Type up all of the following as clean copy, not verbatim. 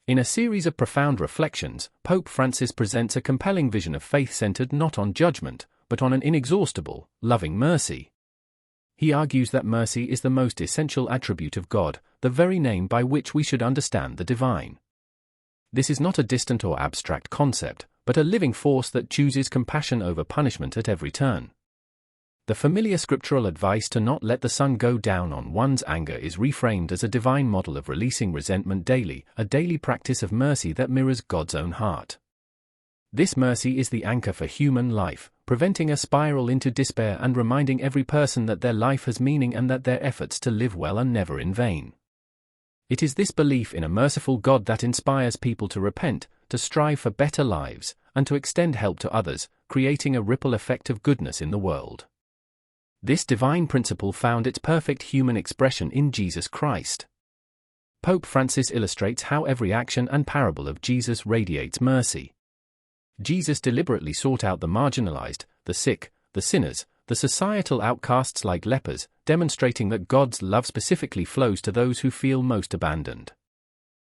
In a series of profound reflections, Pope Francis presents a compelling vision of faith centered not on judgment, but on an inexhaustible, loving mercy. He argues that mercy is the most essential attribute of God, the very name by which we should understand the divine. This is not a distant or abstract concept, but a living force that chooses compassion over punishment at every turn. The familiar scriptural advice to not let the sun go down on one's anger is reframed as a divine model of releasing resentment daily, a daily practice of mercy that mirrors God's own heart. This mercy is the anchor for human life, preventing a spiral into despair and reminding every person that their life has meaning and that their efforts to live well are never in vain. It is this belief in a merciful God that inspires people to repent, to strive for better lives, and to extend help to others, creating a ripple effect of goodness in the world. This divine principle found its perfect human expression in Jesus Christ. Pope Francis illustrates how every action and parable of Jesus radiates mercy. Jesus deliberately sought out the marginalized, the sick, the sinners, the societal outcasts like lepers, demonstrating that God's love specifically flows to those who feel most abandoned.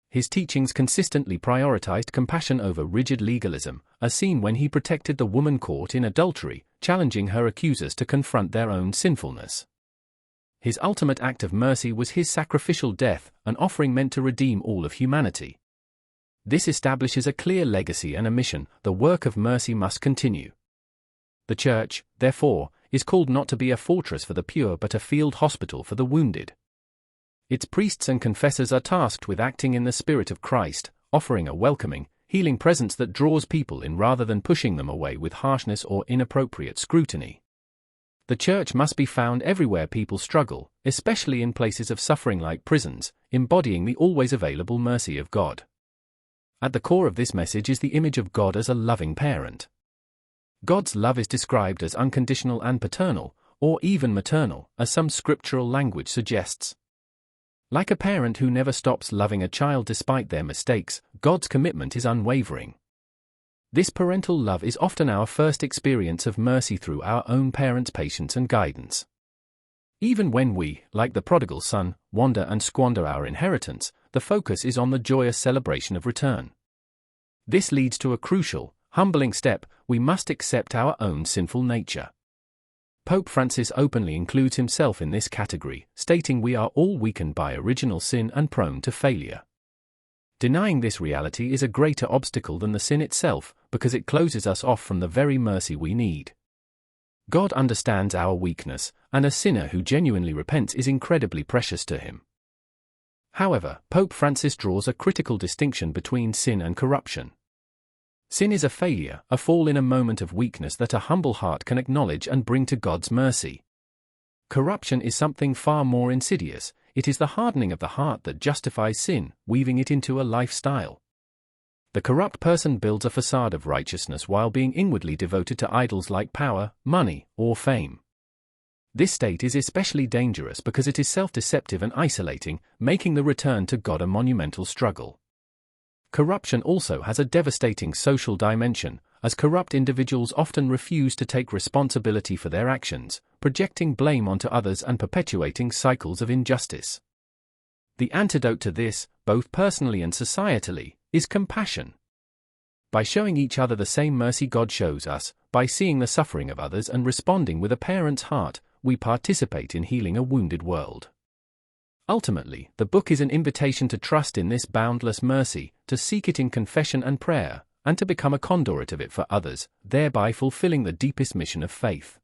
His teachings consistently prioritized compassion over rigid legalism, as seen when he protected the woman caught in adultery, challenging her accusers to confront their own sinfulness. His ultimate act of mercy was his sacrificial death, an offering meant to redeem all of humanity. This establishes a clear legacy and a mission: the work of mercy must continue. The Church, therefore, is called not to be a fortress for the pure but a field hospital for the wounded. Its priests and confessors are tasked with acting in the Spirit of Christ, offering a welcoming, healing presence that draws people in rather than pushing them away with harshness or inappropriate scrutiny. The Church must be found everywhere people struggle, especially in places of suffering like prisons, embodying the always available mercy of God. At the core of this message is the image of God as a loving parent. God's love is described as unconditional and paternal, or even maternal, as some scriptural language suggests. Like a parent who never stops loving a child despite their mistakes, God's commitment is unwavering. This parental love is often our first experience of mercy through our own parents' patience and guidance. Even when we, like the prodigal son, wander and squander our inheritance, the focus is on the joyous celebration of return. This leads to a crucial, humbling step: we must accept our own sinful nature. Pope Francis openly includes himself in this category, stating we are all weakened by original sin and prone to failure. Denying this reality is a greater obstacle than the sin itself, because it closes us off from the very mercy we need. God understands our weakness, and a sinner who genuinely repents is incredibly precious to him. However, Pope Francis draws a critical distinction between sin and corruption. Sin is a failure, a fall in a moment of weakness that a humble heart can acknowledge and bring to God's mercy. Corruption is something far more insidious. It is the hardening of the heart that justifies sin, weaving it into a lifestyle. The corrupt person builds a facade of righteousness while being inwardly devoted to idols like power, money, or fame. This state is especially dangerous because it is self-deceptive and isolating, making the return to God a monumental struggle. Corruption also has a devastating social dimension, as corrupt individuals often refuse to take responsibility for their actions, projecting blame onto others and perpetuating cycles of injustice. The antidote to this, both personally and societally, is compassion. By showing each other the same mercy God shows us, by seeing the suffering of others and responding with a parent's heart, we participate in healing a wounded world. Ultimately, the book is an invitation to trust in this boundless mercy, to seek it in confession and prayer, and to become a conduit of it for others, thereby fulfilling the deepest mission of faith.